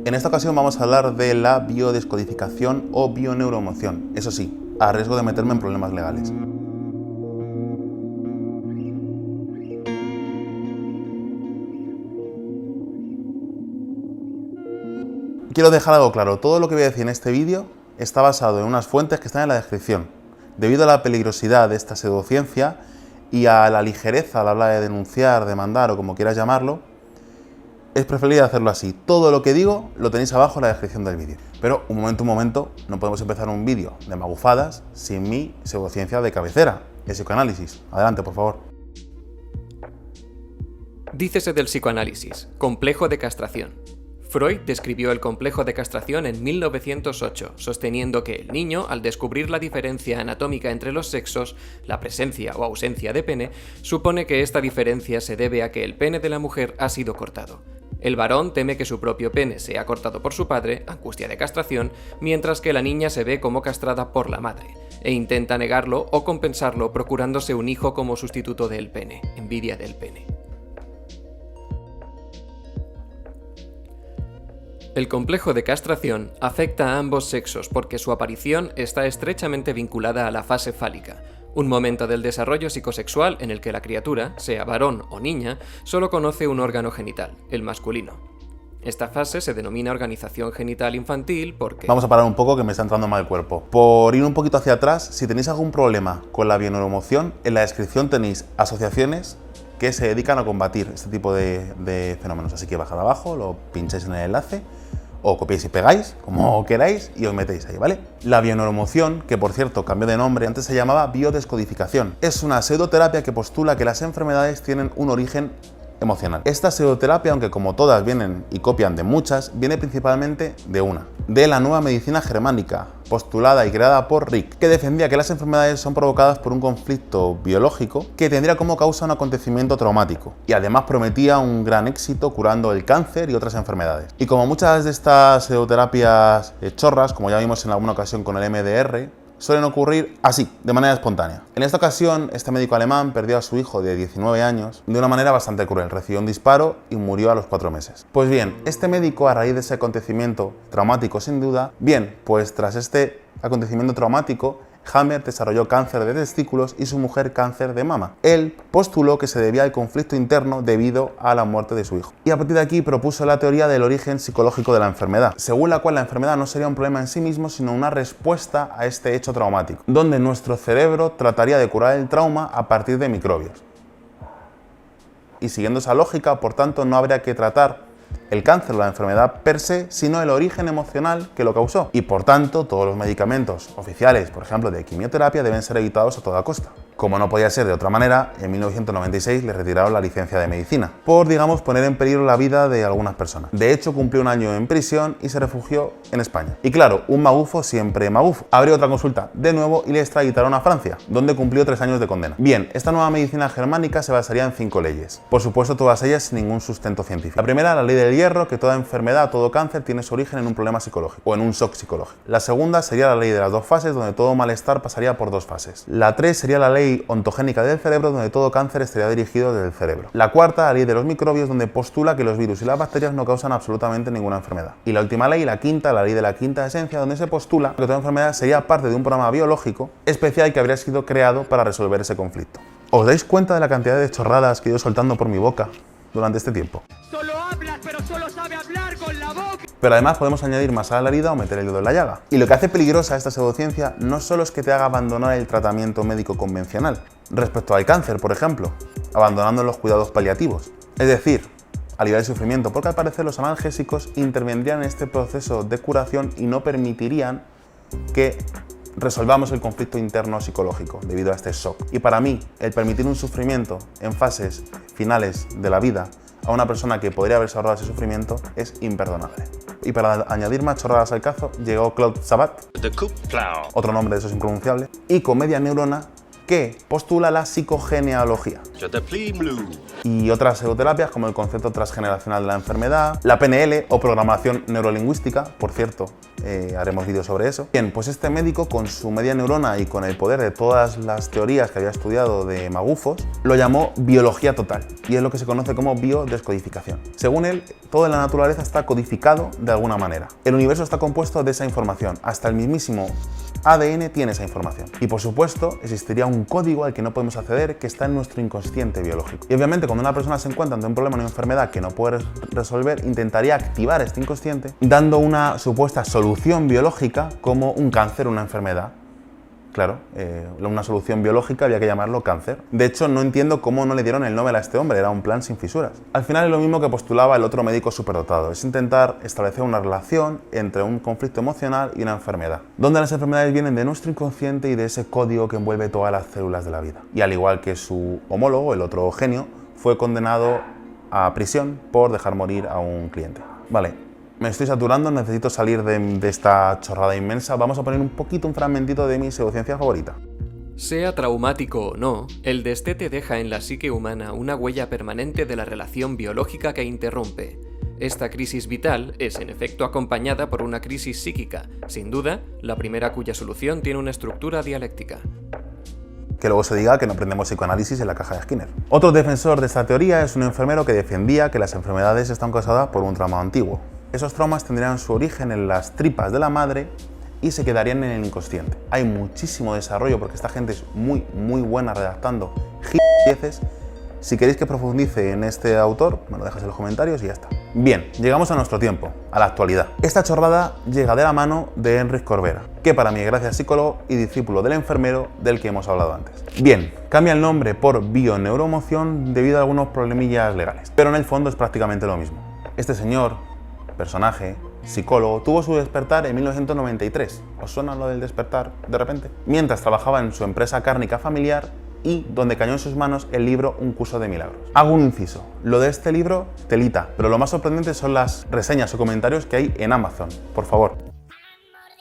En esta ocasión vamos a hablar de la biodescodificación o bioneuroemoción, eso sí, a riesgo de meterme en problemas legales. Quiero dejar algo claro, todo lo que voy a decir en este vídeo está basado en unas fuentes que están en la descripción. Debido a la peligrosidad de esta pseudociencia y a la ligereza a la hora de denunciar, demandar o como quieras llamarlo, es preferible hacerlo así. Todo lo que digo lo tenéis abajo en la descripción del vídeo. Pero un momento, no podemos empezar un vídeo de magufadas sin mi pseudociencia de cabecera, el psicoanálisis. Adelante, por favor. Dícese del psicoanálisis, complejo de castración. Freud describió el complejo de castración en 1908, sosteniendo que el niño, al descubrir la diferencia anatómica entre los sexos, la presencia o ausencia de pene, supone que esta diferencia se debe a que el pene de la mujer ha sido cortado. El varón teme que su propio pene sea cortado por su padre, angustia de castración, mientras que la niña se ve como castrada por la madre, e intenta negarlo o compensarlo procurándose un hijo como sustituto del pene, envidia del pene. El complejo de castración afecta a ambos sexos porque su aparición está estrechamente vinculada a la fase fálica, un momento del desarrollo psicosexual en el que la criatura, sea varón o niña, solo conoce un órgano genital, el masculino. Esta fase se denomina organización genital infantil porque... Vamos a parar un poco que me está entrando mal el cuerpo. Por ir un poquito hacia atrás, si tenéis algún problema con la bioneuroemoción, en la descripción tenéis asociaciones que se dedican a combatir este tipo de fenómenos. Así que bajad abajo, lo pincháis en el enlace, o copiáis y pegáis, como queráis, y os metéis ahí, ¿vale? La bioneuroemoción, que por cierto cambió de nombre, antes se llamaba biodescodificación, es una pseudoterapia que postula que las enfermedades tienen un origen emocional. Esta pseudoterapia, aunque como todas vienen y copian de muchas, viene principalmente de la nueva medicina germánica, postulada y creada por Rick, que defendía que las enfermedades son provocadas por un conflicto biológico que tendría como causa un acontecimiento traumático, y además prometía un gran éxito curando el cáncer y otras enfermedades. Y como muchas de estas pseudoterapias chorras, como ya vimos en alguna ocasión con el MDR, suelen ocurrir así, de manera espontánea. En esta ocasión, este médico alemán perdió a su hijo de 19 años de una manera bastante cruel. Recibió un disparo y murió a los 4 meses. Pues bien, este médico, a raíz de ese acontecimiento traumático sin duda, pues tras este acontecimiento traumático, Hammer desarrolló cáncer de testículos y su mujer cáncer de mama. Él postuló que se debía al conflicto interno debido a la muerte de su hijo. Y a partir de aquí propuso la teoría del origen psicológico de la enfermedad, según la cual la enfermedad no sería un problema en sí mismo, sino una respuesta a este hecho traumático, donde nuestro cerebro trataría de curar el trauma a partir de microbios. Y siguiendo esa lógica, por tanto, no habría que tratar el cáncer o la enfermedad per se, sino el origen emocional que lo causó. Y por tanto, todos los medicamentos oficiales, por ejemplo de quimioterapia, deben ser evitados a toda costa. Como no podía ser de otra manera, en 1996 le retiraron la licencia de medicina, por, digamos, poner en peligro la vida de algunas personas. De hecho, cumplió un año en prisión y se refugió en España. Y claro, un magufo siempre magufo. Abrió otra consulta de nuevo y le extraditaron a Francia, donde cumplió 3 años de condena. Bien, esta nueva medicina germánica se basaría en 5 leyes. Por supuesto, todas ellas sin ningún sustento científico. La primera, la ley del hierro, que toda enfermedad, todo cáncer tiene su origen en un problema psicológico o en un shock psicológico. La segunda sería la ley de las 2 fases, donde todo malestar pasaría por 2 fases. La 3 sería la ley ontogénica del cerebro, donde todo cáncer estaría dirigido desde el cerebro. La cuarta, la ley de los microbios, donde postula que los virus y las bacterias no causan absolutamente ninguna enfermedad. Y la última ley, la quinta, la ley de la quinta esencia, donde se postula que toda enfermedad sería parte de un programa biológico especial que habría sido creado para resolver ese conflicto. ¿Os dais cuenta de la cantidad de chorradas que he ido soltando por mi boca durante este tiempo? Solo hablas, pero solo sabe hablar con la boca. Pero además podemos añadir más a la herida o meter el dedo en la llaga. Y lo que hace peligrosa esta pseudociencia no solo es que te haga abandonar el tratamiento médico convencional, respecto al cáncer, por ejemplo, abandonando los cuidados paliativos. Es decir, aliviar el sufrimiento, porque al parecer los analgésicos intervendrían en este proceso de curación y no permitirían que resolvamos el conflicto interno psicológico debido a este shock. Y para mí, el permitir un sufrimiento en fases finales de la vida a una persona que podría haberse ahorrado ese sufrimiento es imperdonable. Y para añadir más chorradas al cazo, llegó Claude Sabat, otro nombre de esos impronunciables, y Comedia Neurona, que postula la psicogenealogía. Je te plie, Mlou. Y otras pseudoterapias como el concepto transgeneracional de la enfermedad, la PNL o programación neurolingüística, por cierto, haremos vídeos sobre eso. Bien, pues este médico, con su media neurona y con el poder de todas las teorías que había estudiado de magufos, lo llamó biología total, y es lo que se conoce como biodescodificación. Según él, todo en la naturaleza está codificado de alguna manera. El universo está compuesto de esa información, hasta el mismísimo ADN tiene esa información. Y por supuesto, existiría un código al que no podemos acceder que está en nuestro inconsciente biológico. Y obviamente, cuando una persona se encuentra ante un problema o una enfermedad que no puede resolver, intentaría activar este inconsciente dando una supuesta solución biológica como un cáncer, una enfermedad. Claro, una solución biológica había que llamarlo cáncer. De hecho, no entiendo cómo no le dieron el Nobel a este hombre, era un plan sin fisuras. Al final es lo mismo que postulaba el otro médico superdotado, es intentar establecer una relación entre un conflicto emocional y una enfermedad, donde las enfermedades vienen de nuestro inconsciente y de ese código que envuelve todas las células de la vida. Y al igual que su homólogo, el otro genio, fue condenado a prisión por dejar morir a un cliente. Vale. Me estoy saturando, necesito salir de esta chorrada inmensa. Vamos a poner un fragmentito de mi pseudociencia favorita. Sea traumático o no, el destete deja en la psique humana una huella permanente de la relación biológica que interrumpe. Esta crisis vital es en efecto acompañada por una crisis psíquica, sin duda, la primera cuya solución tiene una estructura dialéctica. Que luego se diga que no aprendemos psicoanálisis en la caja de Skinner. Otro defensor de esta teoría es un enfermero que defendía que las enfermedades están causadas por un trauma antiguo. Esos traumas tendrían su origen en las tripas de la madre y se quedarían en el inconsciente. Hay muchísimo desarrollo porque esta gente es muy buena redactando gilipolleces. Si queréis que profundice en este autor, me lo dejáis en los comentarios y ya está. Bien, llegamos a nuestro tiempo, a la actualidad. Esta chorrada llega de la mano de Enric Corbera, que para mí gracias psicólogo y discípulo del enfermero del que hemos hablado antes. Bien, cambia el nombre por bioneuroemoción debido a algunos problemillas legales, pero en el fondo es prácticamente lo mismo. Este señor, personaje, psicólogo, tuvo su despertar en 1993. ¿Os suena lo del despertar de repente? Mientras trabajaba en su empresa cárnica familiar y donde cayó en sus manos el libro Un curso de milagros. Hago un inciso. Lo de este libro, telita, pero lo más sorprendente son las reseñas o comentarios que hay en Amazon. Por favor.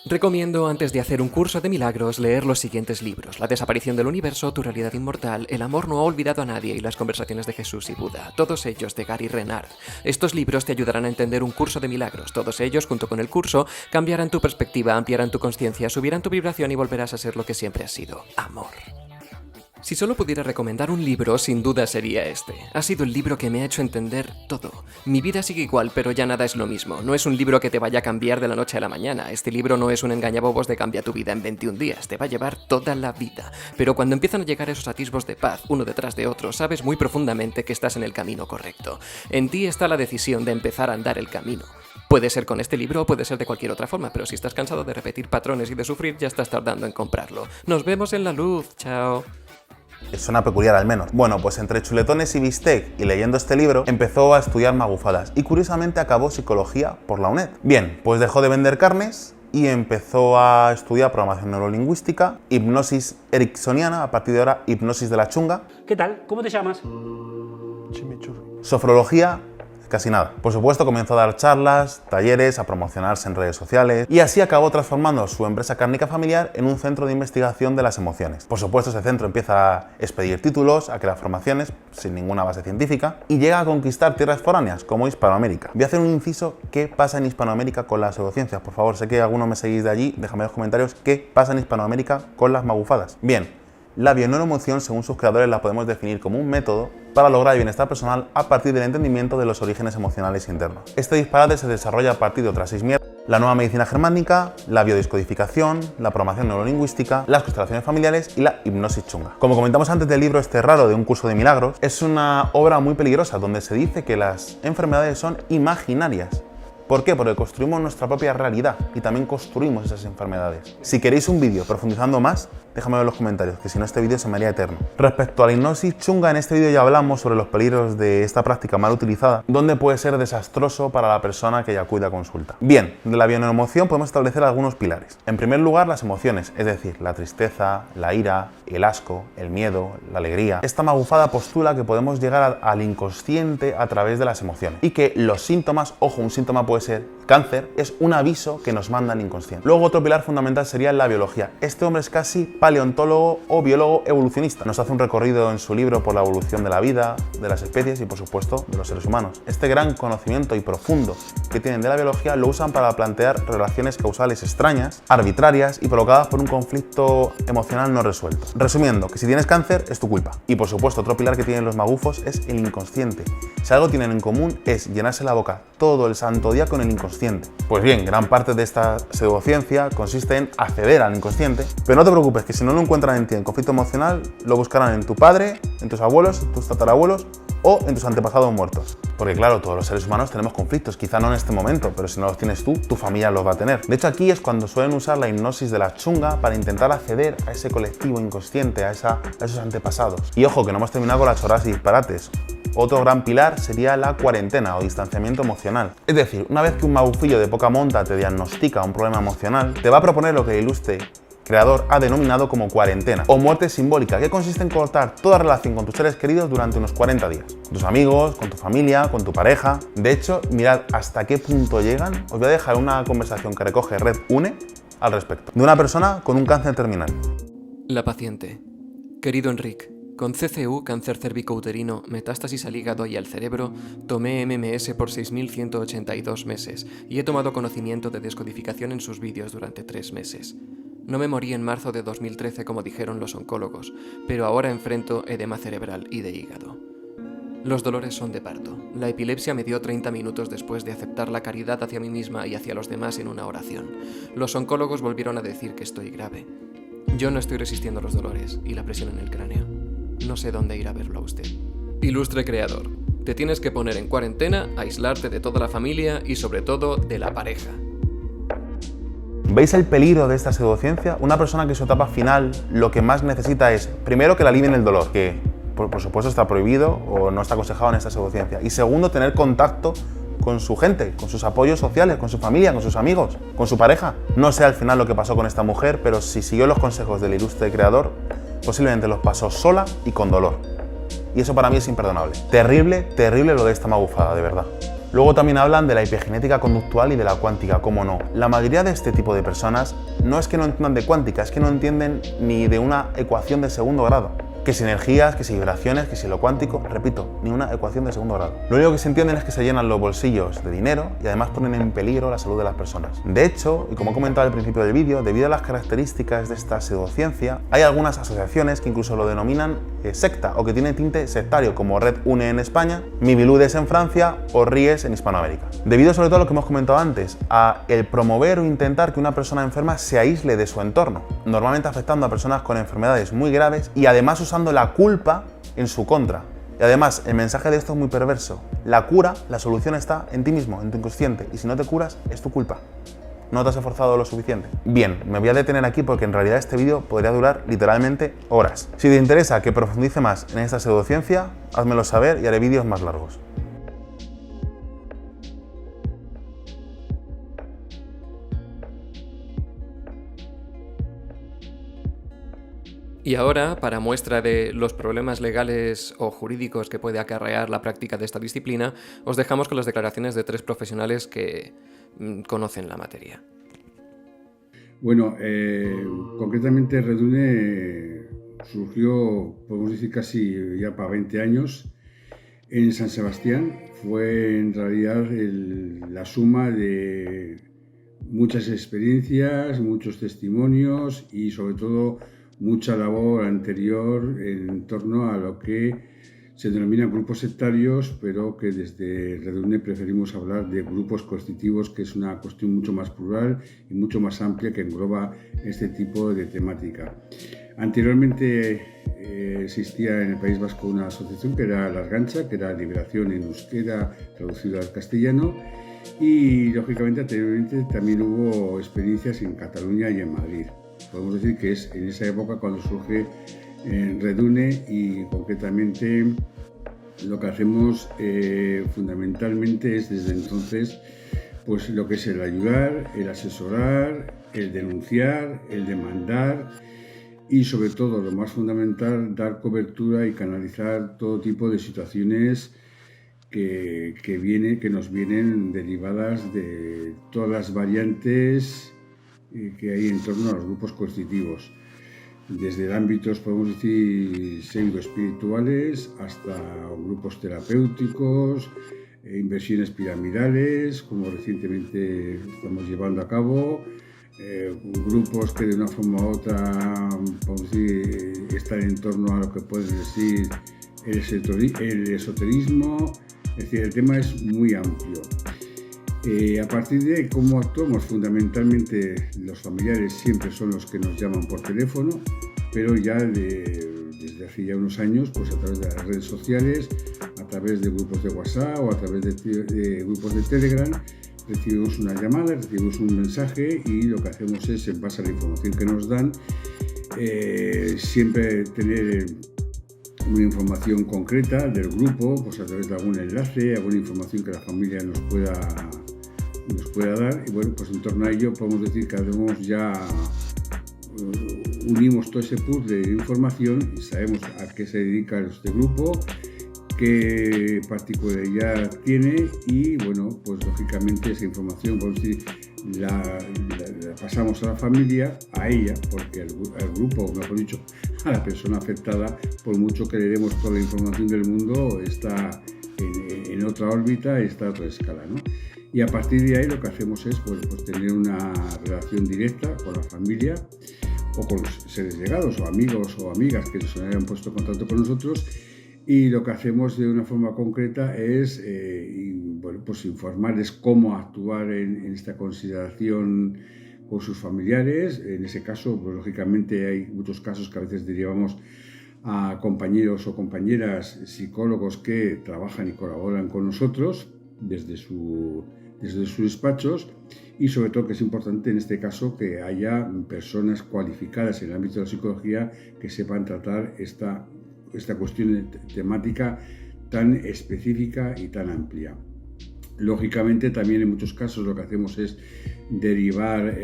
Recomiendo, antes de hacer un curso de milagros, leer los siguientes libros: La desaparición del universo, Tu realidad inmortal, El amor no ha olvidado a nadie y Las conversaciones de Jesús y Buda, todos ellos de Gary Renard. Estos libros te ayudarán a entender un curso de milagros. Todos ellos, junto con el curso, cambiarán tu perspectiva, ampliarán tu conciencia, subirán tu vibración y volverás a ser lo que siempre has sido: amor. Si solo pudiera recomendar un libro, sin duda sería este. Ha sido el libro que me ha hecho entender todo. Mi vida sigue igual, pero ya nada es lo mismo. No es un libro que te vaya a cambiar de la noche a la mañana. Este libro no es un engañabobos de cambia tu vida en 21 días. Te va a llevar toda la vida. Pero cuando empiezan a llegar esos atisbos de paz, uno detrás de otro, sabes muy profundamente que estás en el camino correcto. En ti está la decisión de empezar a andar el camino. Puede ser con este libro o puede ser de cualquier otra forma, pero si estás cansado de repetir patrones y de sufrir, ya estás tardando en comprarlo. Nos vemos en la luz. Chao. Suena peculiar al menos. Bueno, pues entre chuletones y bistec y leyendo este libro, empezó a estudiar magufadas y curiosamente acabó psicología por la UNED. Bien, pues dejó de vender carnes y empezó a estudiar programación neurolingüística, hipnosis ericksoniana, a partir de ahora hipnosis de la chunga. ¿Qué tal? ¿Cómo te llamas? Sofrología, casi nada. Por supuesto, comenzó a dar charlas, talleres, a promocionarse en redes sociales y así acabó transformando su empresa cárnica familiar en un centro de investigación de las emociones. Por supuesto, ese centro empieza a expedir títulos, a crear formaciones sin ninguna base científica y llega a conquistar tierras foráneas como Hispanoamérica. Voy a hacer un inciso: ¿qué pasa en Hispanoamérica con las pseudociencias? Por favor, sé que algunos me seguís de allí, déjame en los comentarios qué pasa en Hispanoamérica con las magufadas. Bien, la bioneuroemoción, según sus creadores, la podemos definir como un método para lograr el bienestar personal a partir del entendimiento de los orígenes emocionales internos. Este disparate se desarrolla a partir de otras 6 mierdas: la nueva medicina germánica, la biodescodificación, la programación neurolingüística, las constelaciones familiares y la hipnosis chunga. Como comentamos antes del libro este raro de Un curso de milagros, es una obra muy peligrosa donde se dice que las enfermedades son imaginarias. ¿Por qué? Porque construimos nuestra propia realidad y también construimos esas enfermedades. Si queréis un vídeo profundizando más, déjamelo en los comentarios, que si no este vídeo se me haría eterno. Respecto a la hipnosis chunga, en este vídeo ya hablamos sobre los peligros de esta práctica mal utilizada, donde puede ser desastroso para la persona que ya acude a consulta. Bien, de la bioneuroemoción podemos establecer algunos pilares. En primer lugar, las emociones, es decir, la tristeza, la ira, el asco, el miedo, la alegría. Esta magufada postula que podemos llegar al inconsciente a través de las emociones y que los síntomas, ojo, un síntoma puede puede ser cáncer, es un aviso que nos manda el inconsciente. Luego otro pilar fundamental sería la biología. Este hombre es casi paleontólogo o biólogo evolucionista. Nos hace un recorrido en su libro por la evolución de la vida, de las especies y por supuesto de los seres humanos. Este gran conocimiento y profundo que tienen de la biología lo usan para plantear relaciones causales extrañas, arbitrarias y provocadas por un conflicto emocional no resuelto. Resumiendo, que si tienes cáncer es tu culpa. Y por supuesto otro pilar que tienen los magufos es el inconsciente. Si algo tienen en común es llenarse la boca todo el santo día con el inconsciente. Pues bien, gran parte de esta pseudociencia consiste en acceder al inconsciente, pero no te preocupes, que si no lo encuentran en ti en conflicto emocional, lo buscarán en tu padre, en tus abuelos, tus tatarabuelos o en tus antepasados muertos. Porque claro, todos los seres humanos tenemos conflictos, quizá no en este momento, pero si no los tienes tú, tu familia los va a tener. De hecho, aquí es cuando suelen usar la hipnosis de la chunga para intentar acceder a ese colectivo inconsciente, a esos antepasados. Y ojo, que no hemos terminado con las chorradas y disparates. Otro gran pilar sería la cuarentena o distanciamiento emocional. Es decir, una vez que un magufillo de poca monta te diagnostica un problema emocional, te va a proponer lo que el ilustre creador ha denominado como cuarentena o muerte simbólica, que consiste en cortar toda relación con tus seres queridos durante unos 40 días. Con tus amigos, con tu familia, con tu pareja. De hecho, mirad hasta qué punto llegan. Os voy a dejar una conversación que recoge Red UNE al respecto, de una persona con un cáncer terminal. La paciente. Querido Enric, con CCU, cáncer cérvico-uterino, metástasis al hígado y al cerebro, tomé MMS por 6.182 meses y he tomado conocimiento de descodificación en sus vídeos durante 3 meses. No me morí en marzo de 2013 como dijeron los oncólogos, pero ahora enfrento edema cerebral y de hígado. Los dolores son de parto. La epilepsia me dio 30 minutos después de aceptar la caridad hacia mí misma y hacia los demás en una oración. Los oncólogos volvieron a decir que estoy grave. Yo no estoy resistiendo los dolores y la presión en el cráneo. No sé dónde ir a verlo a usted. Ilustre creador, te tienes que poner en cuarentena, aislarte de toda la familia y sobre todo de la pareja. ¿Veis el peligro de esta pseudociencia? Una persona que en su etapa final lo que más necesita es, primero, que le alivien el dolor, que por supuesto está prohibido o no está aconsejado en esta pseudociencia. Y segundo, tener contacto con su gente, con sus apoyos sociales, con su familia, con sus amigos, con su pareja. No sé al final lo que pasó con esta mujer, pero si siguió los consejos del ilustre creador, posiblemente los pasó sola y con dolor. Y eso para mí es imperdonable. Terrible, terrible lo de esta magufada, de verdad. Luego también hablan de la epigenética conductual y de la cuántica, cómo no. La mayoría de este tipo de personas no es que no entiendan de cuántica, es que no entienden ni de una ecuación de segundo grado. Que si energías, que si vibraciones, que si lo cuántico, repito, ni una ecuación de segundo grado. Lo único que se entienden es que se llenan los bolsillos de dinero y además ponen en peligro la salud de las personas. De hecho, y como he comentado al principio del vídeo, debido a las características de esta pseudociencia, hay algunas asociaciones que incluso lo denominan secta o que tiene tinte sectario, como Red UNE en España, Miviludes en Francia o RIES en Hispanoamérica. Debido sobre todo a lo que hemos comentado antes, a el promover o intentar que una persona enferma se aísle de su entorno, normalmente afectando a personas con enfermedades muy graves y además usando la culpa en su contra. Y además, el mensaje de esto es muy perverso. La cura, la solución está en ti mismo, en tu inconsciente, y si no te curas, es tu culpa. ¿No te has esforzado lo suficiente? Bien, me voy a detener aquí porque en realidad este vídeo podría durar literalmente horas. Si te interesa que profundice más en esta pseudociencia, házmelo saber y haré vídeos más largos. Y ahora, para muestra de los problemas legales o jurídicos que puede acarrear la práctica de esta disciplina, os dejamos con las declaraciones de 3 profesionales que conocen la materia. Bueno, concretamente Redune surgió, podemos decir, casi ya para 20 años en San Sebastián. Fue en realidad la suma de muchas experiencias, muchos testimonios y sobre todo mucha labor anterior en torno a lo que se denominan grupos sectarios, pero que desde Redune preferimos hablar de grupos coercitivos, que es una cuestión mucho más plural y mucho más amplia que engloba este tipo de temática. Anteriormente existía en el País Vasco una asociación que era La Argancha, que era Liberación en Euskera traducido al castellano, y lógicamente anteriormente también hubo experiencias en Cataluña y en Madrid. Podemos decir que es en esa época cuando surge Redune y concretamente lo que hacemos fundamentalmente es desde entonces pues lo que es el ayudar, el asesorar, el denunciar, el demandar y sobre todo lo más fundamental, dar cobertura y canalizar todo tipo de situaciones que nos vienen derivadas de todas las variantes que hay en torno a los grupos coercitivos. Desde ámbitos, podemos decir, pseudoespirituales hasta grupos terapéuticos, inversiones piramidales, como recientemente estamos llevando a cabo, grupos que de una forma u otra, podemos decir, están en torno a lo que puede decir el esoterismo. Es decir, el tema es muy amplio. A partir de cómo actuamos, fundamentalmente los familiares siempre son los que nos llaman por teléfono, pero ya desde hace ya unos años, pues a través de las redes sociales, a través de grupos de WhatsApp o a través de grupos de Telegram, recibimos una llamada, recibimos un mensaje y lo que hacemos es, en base a la información que nos dan, siempre tener una información concreta del grupo, pues a través de algún enlace, alguna información que la familia nos pueda dar. Y bueno, pues en torno a ello podemos decir que hacemos ya, unimos todo ese puzzle de información y sabemos a qué se dedica este grupo, qué particularidad tiene y bueno, pues lógicamente esa información, podemos decir, la pasamos a la familia, a ella, porque al grupo, mejor dicho, a la persona afectada, por mucho que le demos toda la información del mundo, está en otra órbita, está a otra escala, ¿no? Y a partir de ahí lo que hacemos es pues tener una relación directa con la familia o con los seres llegados o amigos o amigas que se hayan puesto en contacto con nosotros, y lo que hacemos de una forma concreta es pues informarles cómo actuar en esta consideración con sus familiares. En ese caso, pues, lógicamente hay muchos casos que a veces derivamos a compañeros o compañeras psicólogos que trabajan y colaboran con nosotros desde sus despachos, y sobre todo que es importante en este caso que haya personas cualificadas en el ámbito de la psicología que sepan tratar esta cuestión temática tan específica y tan amplia. Lógicamente también en muchos casos lo que hacemos es derivar,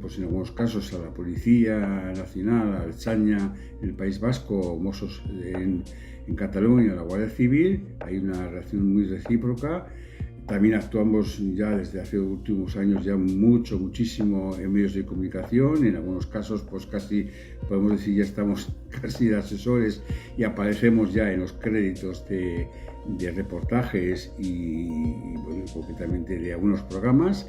pues en algunos casos a la Policía Nacional, al Chaña en el País Vasco, Mossos en Cataluña, a la Guardia Civil. Hay una relación muy recíproca. También actuamos ya desde hace últimos años ya muchísimo en medios de comunicación. En algunos casos pues casi podemos decir ya estamos casi de asesores y aparecemos ya en los créditos de reportajes y bueno, concretamente de algunos programas.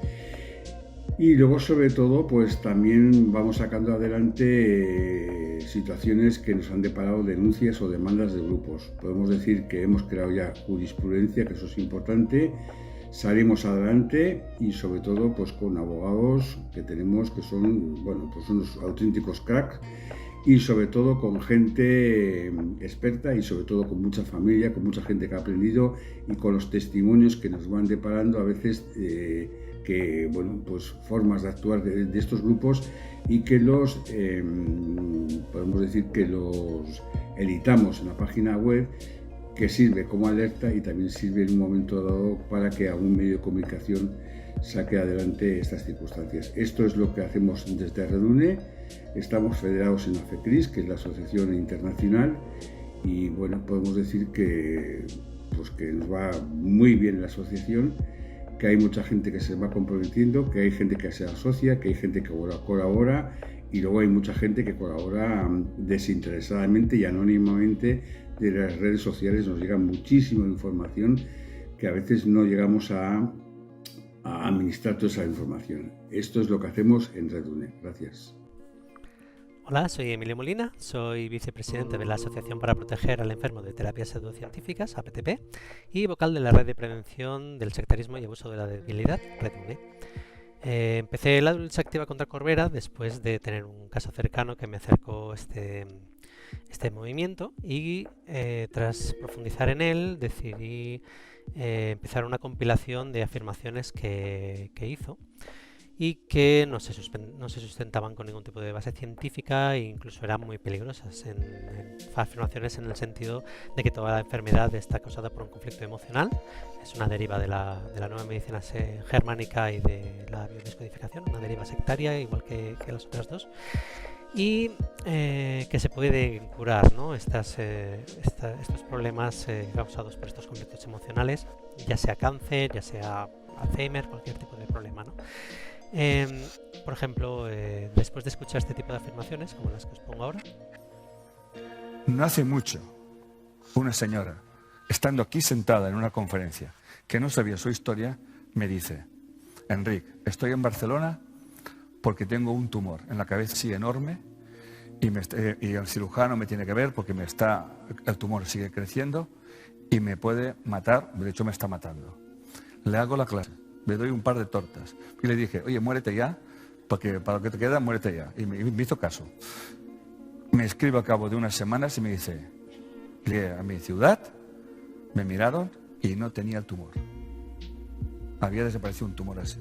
Y luego sobre todo pues también vamos sacando adelante situaciones que nos han deparado denuncias o demandas de grupos. Podemos decir que hemos creado ya jurisprudencia, que eso es importante. Salimos adelante y sobre todo pues con abogados que tenemos que son, bueno, pues unos auténticos cracks, y sobre todo con gente experta y sobre todo con mucha familia, con mucha gente que ha aprendido y con los testimonios que nos van deparando a veces que, bueno, pues formas de actuar de estos grupos, y que podemos decir que los editamos en la página web, que sirve como alerta y también sirve en un momento dado para que algún medio de comunicación saque adelante estas circunstancias. Esto es lo que hacemos desde Redune. Estamos federados en la FECRIS, que es la asociación internacional, y bueno, podemos decir que nos va muy bien la asociación, que hay mucha gente que se va comprometiendo, que hay gente que se asocia, que hay gente que colabora, y luego hay mucha gente que colabora desinteresadamente y anónimamente. De las redes sociales nos llega muchísima información que a veces no llegamos a administrar toda esa información. Esto es lo que hacemos en Redune. Gracias. Hola, soy Emilio Molina, soy vicepresidente de la Asociación para Proteger al Enfermo de Terapias Pseudocientíficas, APTP, y vocal de la Red de Prevención del Sectarismo y Abuso de la Debilidad, Redune. Empecé la lucha activa contra Corbera después de tener un caso cercano que me acercó este movimiento, y tras profundizar en él decidí empezar una compilación de afirmaciones que hizo y que no se sustentaban con ningún tipo de base científica e incluso eran muy peligrosas. Afirmaciones en el sentido de que toda la enfermedad está causada por un conflicto emocional, es una deriva de la nueva medicina germánica y de la biodescodificación, una deriva sectaria igual que las otras dos. y que se pueden curar, ¿no? Estos problemas causados por estos conflictos emocionales, ya sea cáncer, ya sea Alzheimer, cualquier tipo de problema, ¿no? Por ejemplo, después de escuchar este tipo de afirmaciones, como las que os pongo ahora. No hace mucho, una señora, estando aquí sentada en una conferencia, que no sabía su historia, me dice: Enric, estoy en Barcelona porque tengo un tumor en la cabeza así enorme y el cirujano me tiene que ver porque el tumor sigue creciendo y me puede matar, de hecho me está matando. Le hago la clase, le doy un par de tortas y le dije: oye, muérete ya, porque para lo que te queda, muérete ya. Y me hizo caso. Me escribe a cabo de unas semanas y me dice: llegué a mi ciudad, me miraron y no tenía el tumor. Había desaparecido un tumor así.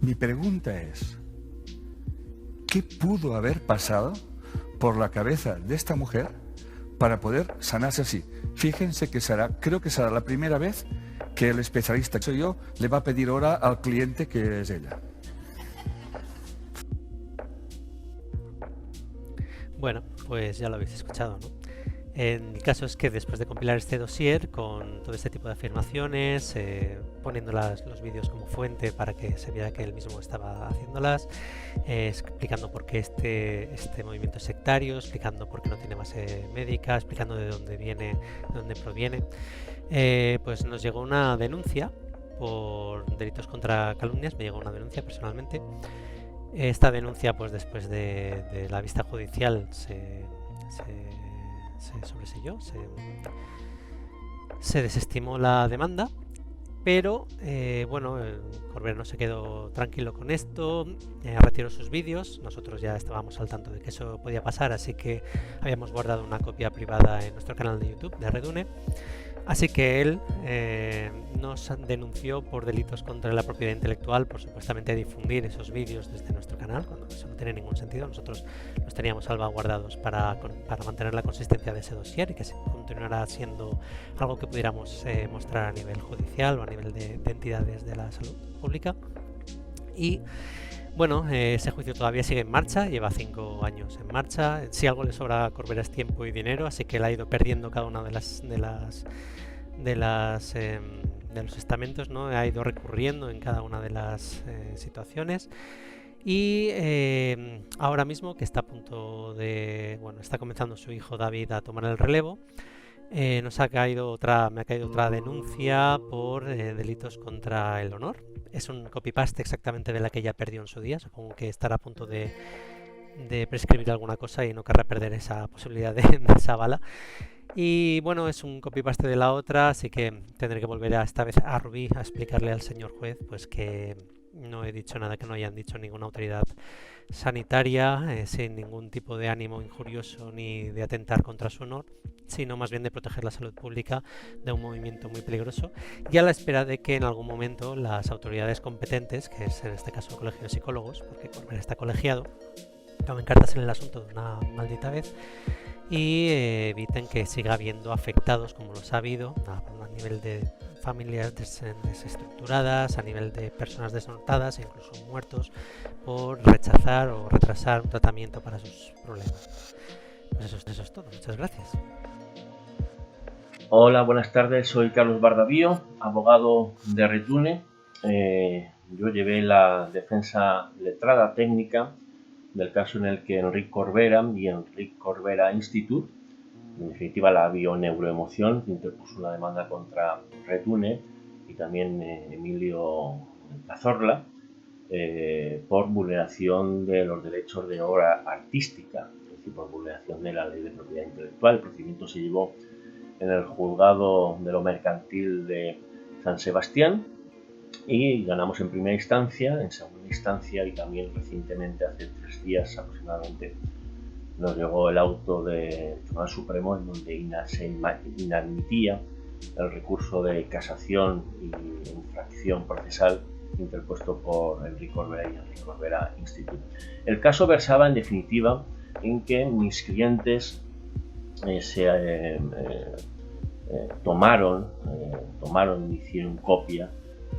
Mi pregunta es: ¿qué pudo haber pasado por la cabeza de esta mujer para poder sanarse así? Fíjense que creo que será la primera vez que el especialista que soy yo le va a pedir hora al cliente que es ella. Bueno, pues ya lo habéis escuchado, ¿no? En mi caso es que después de compilar este dossier con todo este tipo de afirmaciones, poniendo los vídeos como fuente para que se viera que él mismo estaba haciéndolas, explicando por qué este movimiento es sectario, explicando por qué no tiene base médica, explicando de dónde viene, de dónde proviene, pues nos llegó una denuncia por delitos contra calumnias. Me llegó una denuncia personalmente. Esta denuncia, pues después de la vista judicial, se sobreseyó, se desestimó la demanda, pero bueno, Corbera no se quedó tranquilo con esto, retiró sus vídeos. Nosotros ya estábamos al tanto de que eso podía pasar, así que habíamos guardado una copia privada en nuestro canal de YouTube de Redune. Así que él nos denunció por delitos contra la propiedad intelectual, por supuestamente difundir esos vídeos desde nuestro canal, cuando eso no tiene ningún sentido. Nosotros los teníamos salvaguardados para mantener la consistencia de ese dossier y que continuara siendo algo que pudiéramos mostrar a nivel judicial o a nivel de entidades de la salud pública. Y bueno, ese juicio todavía sigue en marcha, lleva 5 años en marcha. Si algo le sobra a Corbera es tiempo y dinero, así que él ha ido perdiendo cada una de los estamentos, ¿no? Ha ido recurriendo en cada una de las situaciones. Y ahora mismo, que está a punto de, bueno, está comenzando su hijo David a tomar el relevo, me ha caído otra denuncia por delitos contra el honor. Es un copy-paste exactamente de la que ya perdió en su día. Supongo que estará a punto de prescribir alguna cosa y no querrá perder esa posibilidad de esa bala. Y bueno, es un copy-paste de la otra, así que tendré que volver esta vez a Rubí a explicarle al señor juez pues que no he dicho nada que no hayan dicho ninguna autoridad sanitaria, sin ningún tipo de ánimo injurioso ni de atentar contra su honor, sino más bien de proteger la salud pública de un movimiento muy peligroso, y a la espera de que en algún momento las autoridades competentes, que es en este caso el Colegio de Psicólogos, porque Corbera está colegiado, tomen cartas en el asunto de una maldita vez y eviten que siga habiendo afectados como los ha habido a nivel de familias desestructuradas, a nivel de personas desnortadas e incluso muertos por rechazar o retrasar un tratamiento para sus problemas. Pues eso es todo. Muchas gracias. Hola, buenas tardes. Soy Carlos Bardavío, abogado de Redune. Yo llevé la defensa letrada técnica del caso en el que Enric Corbera y Enric Corbera Institute, en definitiva la Bioneuroemoción, interpuso una demanda contra Redune y también Emilio Cazorla por vulneración de los derechos de obra artística, es decir, por vulneración de la ley de propiedad intelectual. El procedimiento se llevó en el juzgado de lo mercantil de San Sebastián y ganamos en primera instancia, en segunda instancia y también recientemente, hace 3 días aproximadamente, nos llegó el auto del Tribunal Supremo en donde se inadmitía el recurso de casación y infracción procesal interpuesto por Enric Corbera y Enric Corbera Institute. El caso versaba en definitiva en que mis clientes tomaron y hicieron copia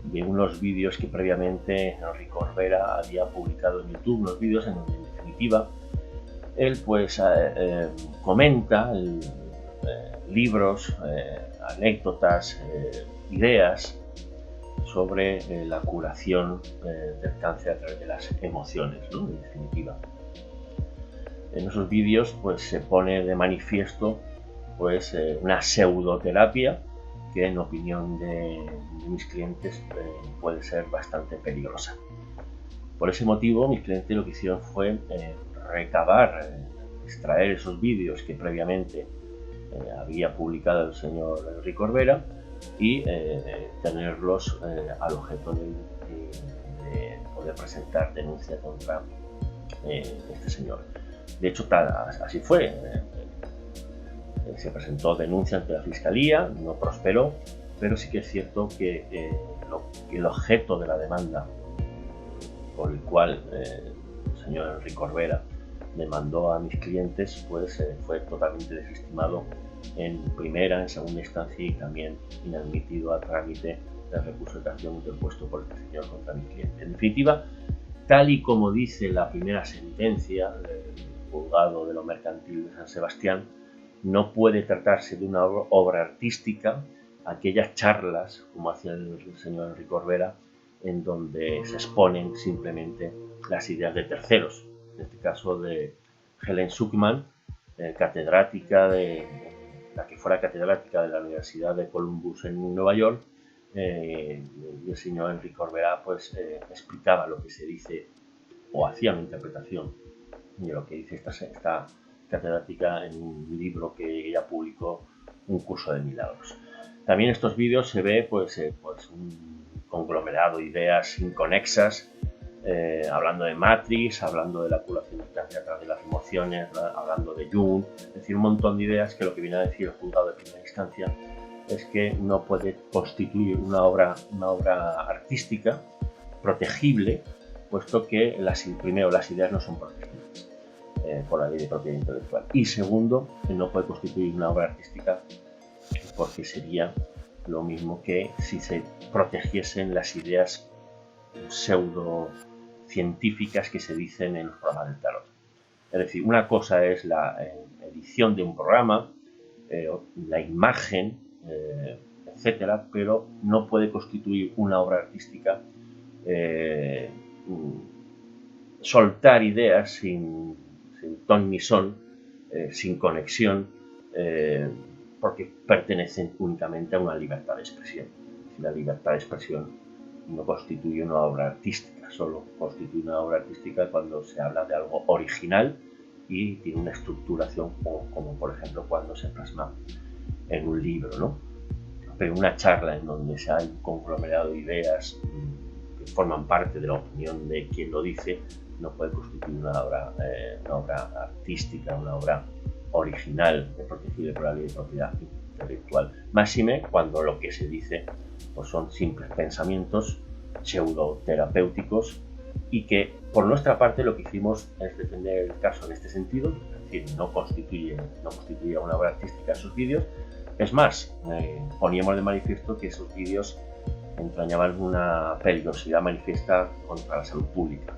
de unos vídeos que previamente Enric Corbera había publicado en YouTube, unos vídeos en donde en definitiva Él pues comenta libros, anécdotas, ideas sobre la curación del cáncer a través de las emociones, ¿no? En definitiva. En esos vídeos pues se pone de manifiesto pues una pseudoterapia que en opinión de mis clientes puede ser bastante peligrosa. Por ese motivo mis clientes lo que hicieron fue recabar, extraer esos vídeos que previamente había publicado el señor Enric Corbera y tenerlos al objeto de poder presentar denuncia contra este señor. De hecho, así fue. Se presentó denuncia ante la Fiscalía, no prosperó, pero sí que es cierto que el objeto de la demanda por el cual el señor Enric Corbera demandó a mis clientes pues fue totalmente desestimado en primera, en segunda instancia y también inadmitido a trámite del recurso de cassación interpuesto por este señor contra mi cliente. En definitiva, tal y como dice la primera sentencia del juzgado de lo mercantil de San Sebastián, no puede tratarse de una obra artística aquellas charlas, como hacía el señor Enric Corbera, en donde se exponen simplemente las ideas de terceros, en este caso de Helen Schucman, catedrática la que fuera catedrática de la Universidad de Columbus en Nueva York, y el señor Enric Corbera pues explicaba lo que se dice o hacía una interpretación de lo que dice esta catedrática en un libro que ella publicó, Un curso de milagros. También en estos vídeos se ve pues un conglomerado de ideas inconexas, hablando de Matrix, hablando de la curación del cáncer a través de las emociones, hablando de Jung, es decir, un montón de ideas que lo que viene a decir el juzgado de primera instancia es que no puede constituir una obra artística protegible, puesto que primero las ideas no son protegibles por la ley de propiedad intelectual, y segundo, que no puede constituir una obra artística porque sería lo mismo que si se protegiesen las ideas pseudocientíficas que se dicen en los programas del tarot. Es decir, una cosa es la edición de un programa, la imagen, etcétera, pero no puede constituir una obra artística soltar ideas sin ton ni son, sin conexión, porque pertenecen únicamente a una libertad de expresión. La libertad de expresión no constituye una obra artística, solo constituye una obra artística cuando se habla de algo original y tiene una estructuración como por ejemplo cuando se plasma en un libro, ¿no? Pero una charla en donde hay un conglomerado de ideas que forman parte de la opinión de quien lo dice no puede constituir una obra artística, una obra original, protegible por la ley de propiedad intelectual. Máxime cuando lo que se dice pues son simples pensamientos pseudoterapéuticos y que por nuestra parte lo que hicimos es defender el caso en este sentido, es decir, no constituía una obra artística esos vídeos. Es más, poníamos de manifiesto que esos vídeos entrañaban una peligrosidad manifiesta contra la salud pública.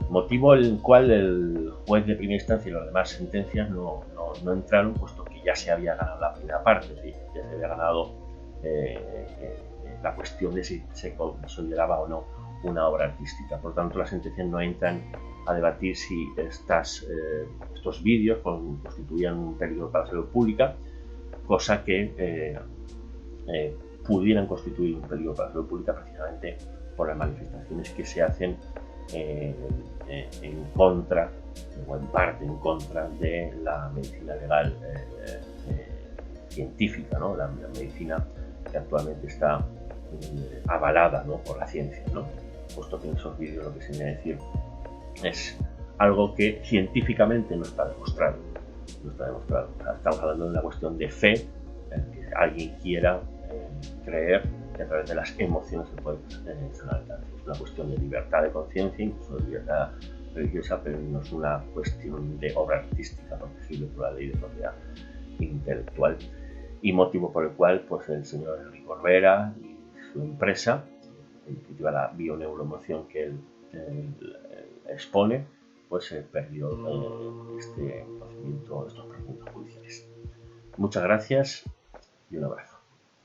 Motivo el cual el juez de primera instancia y las demás sentencias no entraron, puesto que ya se había ganado la primera parte, ¿sí? Ya se había ganado la cuestión de si se consideraba o no una obra artística. Por tanto, las sentencias no entran a debatir si estos vídeos constituían un peligro para la salud pública, cosa que pudieran constituir un peligro para la salud pública precisamente por las manifestaciones que se hacen en contra, o en parte en contra de la medicina legal científica, ¿no? La medicina que actualmente está avalada, ¿no? Por la ciencia, ¿no? Puesto que en esos vídeos lo que se viene a decir es algo que científicamente no está demostrado. O sea, estamos hablando de una cuestión de fe, que alguien quiera creer que a través de las emociones se puede sanar el cáncer. Es una cuestión de libertad de conciencia, incluso de libertad religiosa, pero no es una cuestión de obra artística protegible por la ley de propiedad intelectual. Y motivo por el cual pues, el señor Enric Corbera y su empresa, en definitiva la bioneuromoción que él expone, pues se perdió este procedimiento, estos procedimientos judiciales. Muchas gracias y un abrazo.